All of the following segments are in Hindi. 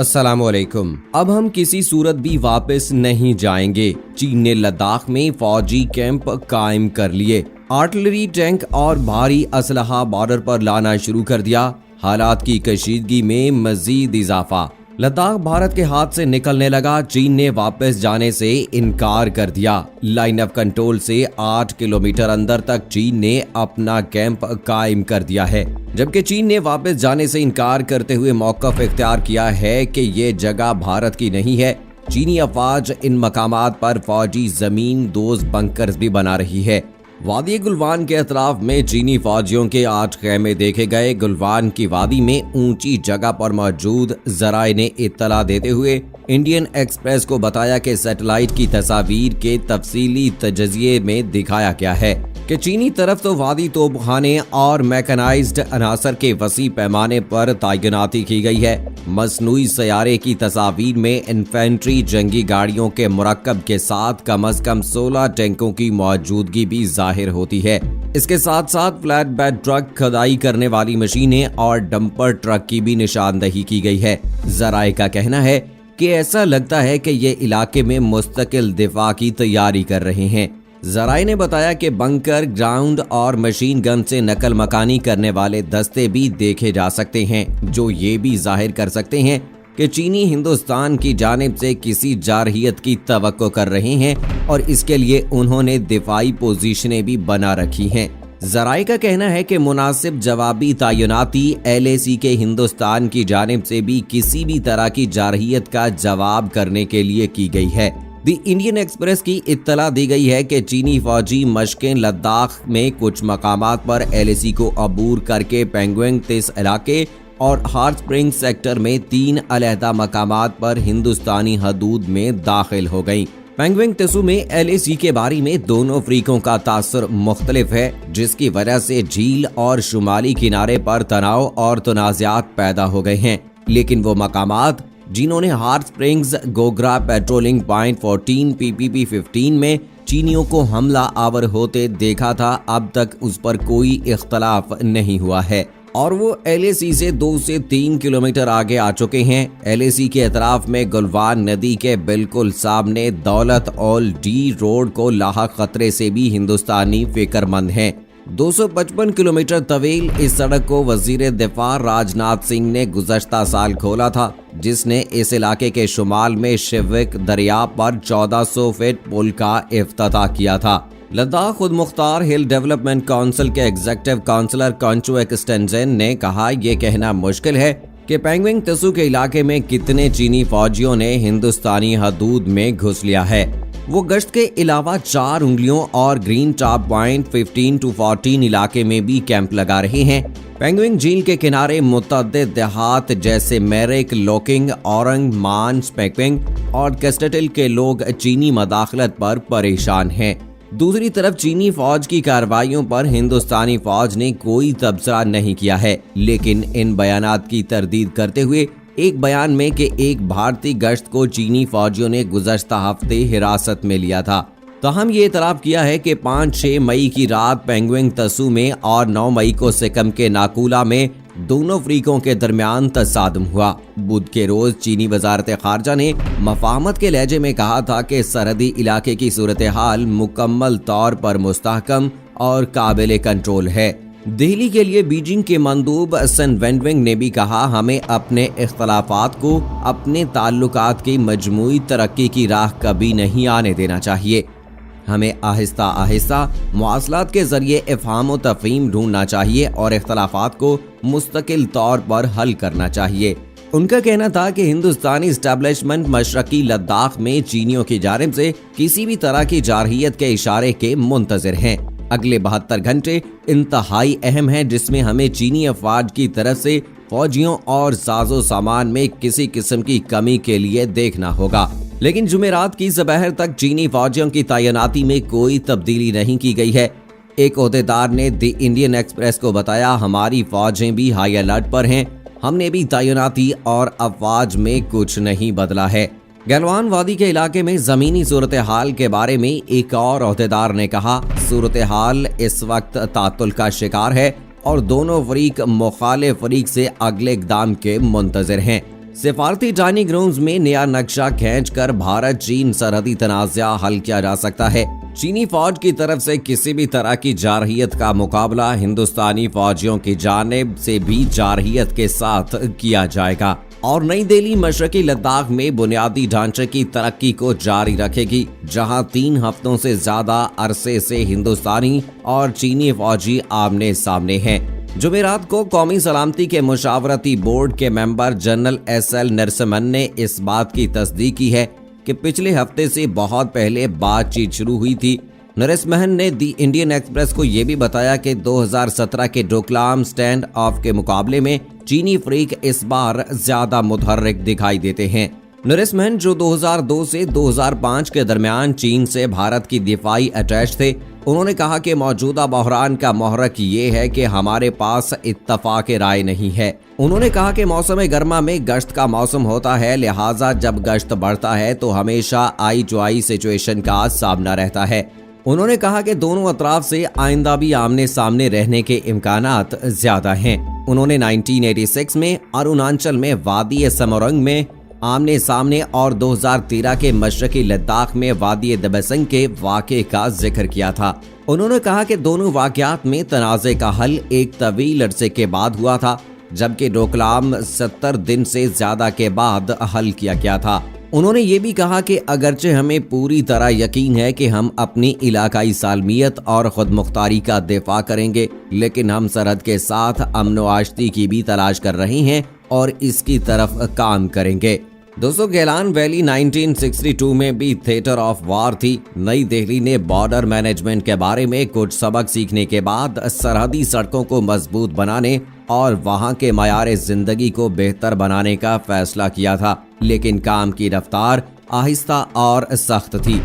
अस्सलामुअलैकुम। अब हम किसी सूरत भी वापस नहीं जाएंगे। चीन ने लद्दाख में फौजी कैंप कायम कर लिए, आर्टिलरी, टैंक और भारी असलहा बॉर्डर पर लाना शुरू कर दिया। हालात की कशीदगी में मजीद इजाफा। लद्दाख भारत के हाथ से निकलने लगा। चीन ने वापस जाने से इनकार कर दिया। लाइन ऑफ कंट्रोल से 8 किलोमीटर अंदर तक चीन ने अपना कैंप कायम कर दिया है, जबकि चीन ने वापस जाने से इनकार करते हुए मौक़िफ़ इख्तियार किया है कि ये जगह भारत की नहीं है। चीनी अफवाज इन मकामात पर फौजी जमीन दोज बंकर्स भी बना रही है। वादी गुलवान के अतराफ में चीनी फौजियों के 8 खेमे देखे गए। गुलवान की वादी में ऊंची जगह पर मौजूद जराए ने इत्तला देते हुए इंडियन एक्सप्रेस को बताया कि सैटेलाइट की तस्वीर के तफसीली तजज़िये में दिखाया गया है कि चीनी तरफ तो वादी तोपखाने और मैकेनाइज्ड अनासर के वसी पैमाने पर तैनाती की गई है। मसनूई सयारे की तस्वीर में इन्फेंट्री जंगी गाड़ियों के मुरक्कब के साथ कम अज कम 16 टैंकों की मौजूदगी भी जाहिर होती है। इसके साथ साथ फ्लैट बेड ट्रक, खुदाई करने वाली मशीनें और डंपर ट्रक की भी निशानदही की गई है। जराए का कहना है कि ऐसा लगता है कि ये इलाके में मुस्तकिल दिफा की तैयारी कर रहे हैं। जराए ने बताया कि बंकर, ग्राउंड और मशीन गन से नकल मकानी करने वाले दस्ते भी देखे जा सकते हैं, जो ये भी जाहिर कर सकते हैं कि चीनी हिंदुस्तान की जानिब से किसी जारहियत की तवक्को कर रहे हैं और इसके लिए उन्होंने दिफाई पोजीशनें भी बना रखी हैं। जराए का कहना है कि मुनासिब जवाबी तैनाती LAC के हिंदुस्तान की जानिब से भी किसी भी तरह की जारहियत का जवाब करने के लिए की गई है। दी इंडियन एक्सप्रेस की इत्तला दी गई है कि चीनी फौजी मशकें लद्दाख में कुछ मकामात पर LAC को अबूर करके पेंगुइन तेस इलाके और हॉट स्प्रिंग सेक्टर में 3 अलहदा मकामात पर हिंदुस्तानी हदूद में दाखिल हो गईं। पेंगुइन तेसू में LAC के बारे में दोनों अफ्रीकों का तासुर मुख्तलिफ है, जिसकी वजह से झील और शुमाली किनारे पर तनाव और तनाज़ात पैदा हो गए हैं। लेकिन वो मकामात जिन्होंने hot springs Gogra patrolling point 14 PPP 15 में चीनियों को हमला आवर होते देखा था, अब तक उस पर कोई इख्तलाफ नहीं हुआ है और वो LAC से 2 से 3 किलोमीटर आगे आ चुके हैं। LAC के अतराफ में गुलवान नदी के बिल्कुल सामने दौलत ओल डी रोड को लाहक खतरे से भी हिंदुस्तानी फिक्रमंद हैं। 255 किलोमीटर तवील इस सड़क को वजीर दिफा राजनाथ सिंह ने गुज़श्ता साल खोला था, जिसने इस इलाके के शुमाल में शिविक दरिया पर 1400 फीट पुल का इफ्तिताह किया था। लद्दाख खुद मुख्तार हिल डेवलपमेंट काउंसिल के एग्जीक्यूटिव काउंसलर कॉन्चुएक स्टेंजेन ने कहा, यह कहना मुश्किल है कि पेंगुइन तेसू के इलाके में कितने चीनी फौजियों ने हिंदुस्तानी हदूद में घुस लिया है। वो गश्त के अलावा 4 उंगलियों और ग्रीन टॉप पॉइंट 15 to 14 इलाके में भी कैंप लगा रहे हैं। पेंगुइन झील के किनारे मुतअद्दिद देहात जैसे मेरिक, लोकिंग, औरंग, मान, स्पेकिंग और कैस्टल के लोग चीनी मदाखलत पर परेशान हैं। दूसरी तरफ चीनी फौज की कार्रवाइयों पर हिंदुस्तानी फौज ने कोई तबसरा नहीं किया है, लेकिन इन बयानात की तरदीद करते हुए एक बयान में कि एक भारतीय गश्त को चीनी फौजियों ने गुज़श्ता हफ्ते हिरासत में लिया था। ताहम ये इतराफ़ किया है कि 5-6 मई की रात पेंगुइन तेसू में और 9 मई को सिकम के नाकूला में दोनों अफ्रीकों के दरमियान तसादुम हुआ। बुध के रोज चीनी वजारत खारजा ने मफाहमत के लहजे में कहा था कि सरहदी इलाके की सूरत हाल मुकम्मल तौर पर मुस्तहकम और काबिल कंट्रोल है। दिल्ली के लिए बीजिंग के मंदूब सन वेनविंग ने भी कहा, हमें अपने इख्तलाफात को अपने ताल्लुकात की मजमूई तरक्की की राह कभी नहीं आने देना चाहिए। हमें आहिस्ता आहिस्ता मुआसलात के जरिए इफ़हाम व तफ़हीम ढूंढना चाहिए और इख्तलाफात को मुस्तकिल तौर पर हल करना चाहिए। उनका कहना था कि हिंदुस्तानी इस्टेब्लिशमेंट मशरकी लद्दाख में चीनियों की जानिब से किसी भी तरह की जारहियत के इशारे के मुंतज़िर हैं। अगले 72 घंटे इंतहाई अहम हैं, जिसमें हमें चीनी अफवाज की तरफ से फौजियों और साजो सामान में किसी किस्म की कमी के लिए देखना होगा। लेकिन जुमेरात की सुबह तक चीनी फौजियों की तैनाती में कोई तब्दीली नहीं की गई है। एक ओहदेदार ने द इंडियन एक्सप्रेस को बताया, हमारी फौजें भी हाई अलर्ट पर हैं, हमने भी तैनाती और अफवाज में कुछ नहीं बदला है। गलवान वादी के इलाके में जमीनी सूरत हाल के बारे में एक और ओहदेदार ने कहा, सूरत हाल इस वक्त तातुल का शिकार है और दोनों फरीक मुखालिफ फरीक से अगले इक़दाम के मुंतज़िर हैं। सिफारती डाइनिंग रूम्स में नया नक्शा खींचकर भारत चीन सरहदी तनाज़ा हल किया जा सकता है। चीनी फौज की तरफ से किसी भी तरह की जारहियत का मुकाबला हिंदुस्तानी फौजियों की जानिब से भी जारहियत के साथ किया जाएगा और नई दिल्ली मशरकी लद्दाख में बुनियादी ढांचे की तरक्की को जारी रखेगी, जहां 3 हफ्तों से ज्यादा अरसे से हिंदुस्तानी और चीनी फौजी आमने सामने हैं। जुमेरात को कौमी सलामती के मुशावरती बोर्ड के मेंबर जनरल SL नरसिम्हन ने इस बात की तस्दीक की है कि पिछले हफ्ते से बहुत पहले बातचीत शुरू हुई थी। नरसिम्हन ने दी इंडियन एक्सप्रेस को यह भी बताया कि 2017 के डोकलाम स्टैंड ऑफ के मुकाबले में चीनी फ्रीक इस बार ज्यादा मुतहर्रिक दिखाई देते हैं। नरसिम्हन जो 2002 से 2005 के दरमियान चीन से भारत की दिफाई अटैच थे, उन्होंने कहा कि मौजूदा बहरान का महरक ये है कि हमारे पास इत्तफाक राय नहीं है। उन्होंने कहा कि मौसम गर्मा में गश्त का मौसम होता है, लिहाजा जब गश्त बढ़ता है तो हमेशा आई टू आई सिचुएशन का सामना रहता है। उन्होंने कहा कि दोनों अतराफ से आइंदा भी आमने सामने रहने के इम्कानात ज्यादा हैं। उन्होंने 1986 में अरुणाचल में वादी समरंग में आमने सामने और 2013 के मशरकी लद्दाख में वादी दबसंग के वाक़े का जिक्र किया था। उन्होंने कहा कि दोनों वाक़यात में तनाज़े का हल एक तवील अरसे के बाद हुआ था, जबकि डोकलाम 70 दिन से ज्यादा के बाद हल किया गया था। उन्होंने ये भी कहा कि अगरचे हमें पूरी तरह यकीन है कि हम अपनी इलाकाई सालमियत और खुद मुख्तारी का दिफा करेंगे, लेकिन हम सरहद के साथ अमन व आश्ती की भी तलाश कर रहे हैं और इसकी तरफ काम करेंगे। दोस्तों, गेलान वैली 1962 में भी थिएटर ऑफ वार थी। नई दिल्ली ने बॉर्डर मैनेजमेंट के बारे में कुछ सबक सीखने के बाद सरहदी सड़कों को मजबूत बनाने और वहां के मयार जिंदगी को बेहतर बनाने का फैसला किया था, लेकिन काम की रफ्तार आहिस्ता और सख्त थी।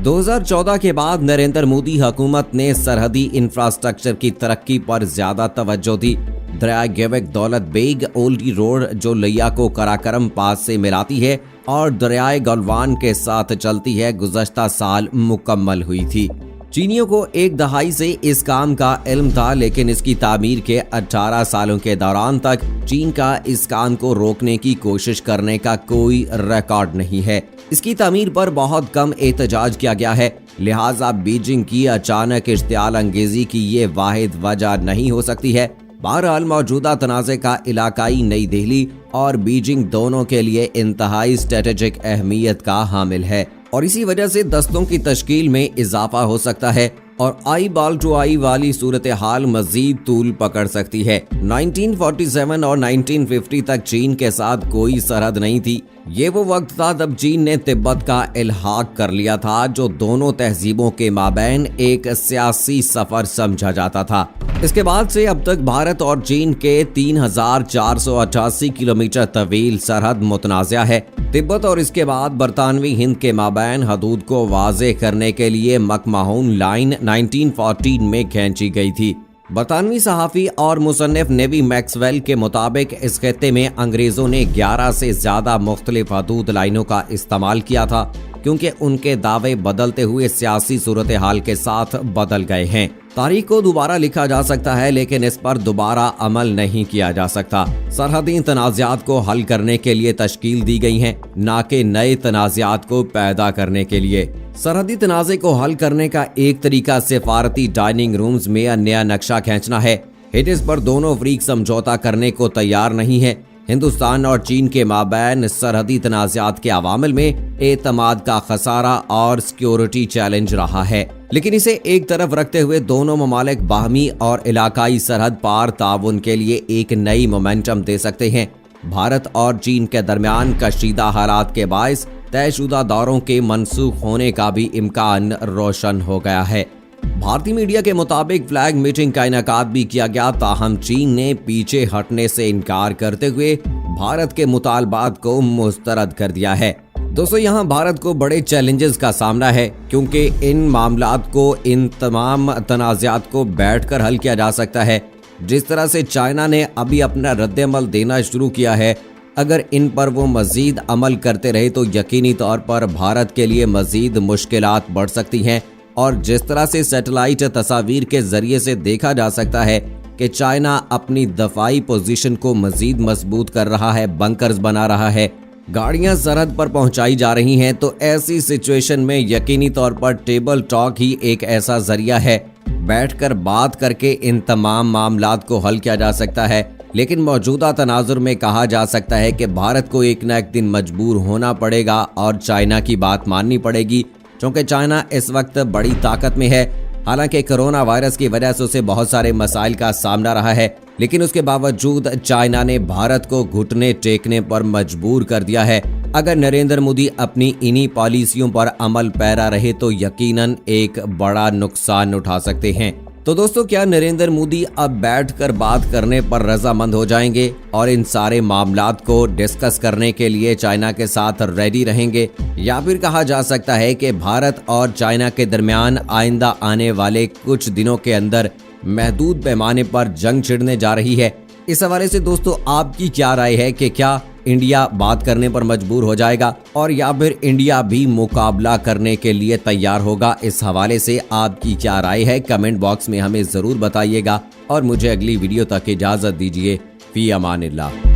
2014 के बाद नरेंद्र मोदी हुकूमत ने सरहदी इंफ्रास्ट्रक्चर की तरक्की पर ज्यादा तवज्जो दी। दरिया गेवक दौलत बेग ओल्डी रोड जो लिया को कराकरम पास से मिलाती है और दरियाए गलवान के साथ चलती है, गुज़श्ता साल मुकम्मल हुई थी। चीनियों को एक दहाई से इस काम का इल्म था, लेकिन इसकी तामीर के 18 सालों के दौरान तक चीन का इस काम को रोकने की कोशिश करने का कोई रिकॉर्ड नहीं है। इसकी तामीर पर बहुत कम एहतजाज किया गया है, लिहाजा बीजिंग की अचानक इश्तियाल अंगेजी की ये वाहिद वजह नहीं हो सकती है। बहरहाल मौजूदा तनाज़े का इलाकाई नई दिल्ली और बीजिंग दोनों के लिए इंतहाई स्ट्रेटेजिक अहमियत का हामिल है और इसी वजह से दस्तों की तश्कील में इजाफा हो सकता है और आई बॉल टू आई वाली सूरत हाल मजीद तूल पकड़ सकती है। 1947 और 1950 तक चीन के साथ कोई सरहद नहीं थी। ये वो वक्त था जब चीन ने तिब्बत का इल्हाक कर लिया था, जो दोनों तहजीबों के माबैन एक सियासी सफर समझा जाता था। इसके बाद से अब तक भारत और चीन के 3488 किलोमीटर तवील सरहद मुतनाज़ा है। तिब्बत और इसके बाद बरतानवी हिंद के माबैन हदूद को वाज़े करने के लिए मकमाहून लाइन 1914 में खींची गई थी। बरतानवी सहाफ़ी और मुसन्निफ नेवी मैक्सवेल के मुताबिक इस खित्ते में अंग्रेज़ों ने 11 से ज़्यादा मुख्तलिफ हदूद लाइनों का इस्तेमाल किया था, क्योंकि उनके दावे बदलते हुए सियासी सूरत हाल के साथ बदल गए हैं। तारीख को दोबारा लिखा जा सकता है, लेकिन इस पर दोबारा अमल नहीं किया जा सकता। सरहदी तनाज़ात को हल करने के लिए तश्कील दी गई हैं, ना कि नए तनाज़ात को पैदा करने के लिए। सरहदी तनाज़े को हल करने का एक तरीका सिफारती डाइनिंग रूम्स में नया नक्शा खींचना है। हिटिस पर दोनों फ्रीक समझौता करने को तैयार नहीं है। हिंदुस्तान और चीन के माबैन सरहदी तनाज़ात के अवामिल में एतमाद का खसारा और सिक्योरिटी चैलेंज रहा है, लेकिन इसे एक तरफ रखते हुए दोनों ममालिक बाहमी और इलाकाई सरहद पार ताउन के लिए एक नई मोमेंटम दे सकते हैं। भारत और चीन के दरमियान कशीदा हालात के बायस तयशुदा दौरों के मनसूख होने का भी इम्कान रोशन हो गया है। भारतीय मीडिया के मुताबिक फ्लैग मीटिंग का इनेकाद भी किया गया, ताहम चीन ने पीछे हटने से इनकार करते हुए भारत के मुतालबात को मुस्तरद कर दिया है। दोस्तों, यहाँ भारत को बड़े चैलेंजेस का सामना है, क्योंकि इन मामलात को, इन तमाम तनाज़ात को बैठकर हल किया जा सकता है। जिस तरह से चाइना ने अभी अपना रद्द-ए-अमल देना शुरू किया है, अगर इन पर वो मजीद अमल करते रहे तो यकीनी तौर पर भारत के लिए मजीद मुश्किलात बढ़ सकती हैं। और जिस तरह से सैटेलाइट तस्वीर के जरिए से देखा जा सकता है कि चाइना अपनी दफाई पोजीशन को मजीद मजबूत कर रहा है, बंकर्स बना रहा है, गाड़ियां सरहद पर पहुंचाई जा रही हैं। तो ऐसी सिचुएशन में यकीनी तौर पर टेबल टॉक ही एक ऐसा जरिया है, बैठकर बात करके इन तमाम मामलात को हल किया जा सकता है। लेकिन मौजूदा तनाजुर में कहा जा सकता है कि भारत को एक न एक दिन मजबूर होना पड़ेगा और चाइना की बात माननी पड़ेगी, क्योंकि चाइना इस वक्त बड़ी ताकत में है। हालांकि कोरोना वायरस की वजह से उसे बहुत सारे मसाइल का सामना रहा है, लेकिन उसके बावजूद चाइना ने भारत को घुटने टेकने पर मजबूर कर दिया है। अगर नरेंद्र मोदी अपनी इन्हीं पॉलिसियों पर अमल पैरा रहे तो यकीनन एक बड़ा नुकसान उठा सकते हैं। तो दोस्तों, क्या नरेंद्र मोदी अब बैठकर बात करने पर रजामंद हो जाएंगे और इन सारे मामलात को डिस्कस करने के लिए चाइना के साथ रेडी रहेंगे, या फिर कहा जा सकता है कि भारत और चाइना के दरमियान आइंदा आने वाले कुछ दिनों के अंदर महदूद पैमाने पर जंग छिड़ने जा रही है? इस हवाले से दोस्तों आपकी क्या राय है कि क्या इंडिया बात करने पर मजबूर हो जाएगा और या फिर इंडिया भी मुकाबला करने के लिए तैयार होगा? इस हवाले से आपकी क्या राय है कमेंट बॉक्स में हमें जरूर बताइएगा और मुझे अगली वीडियो तक इजाजत दीजिए। फी अमानिल्लाह।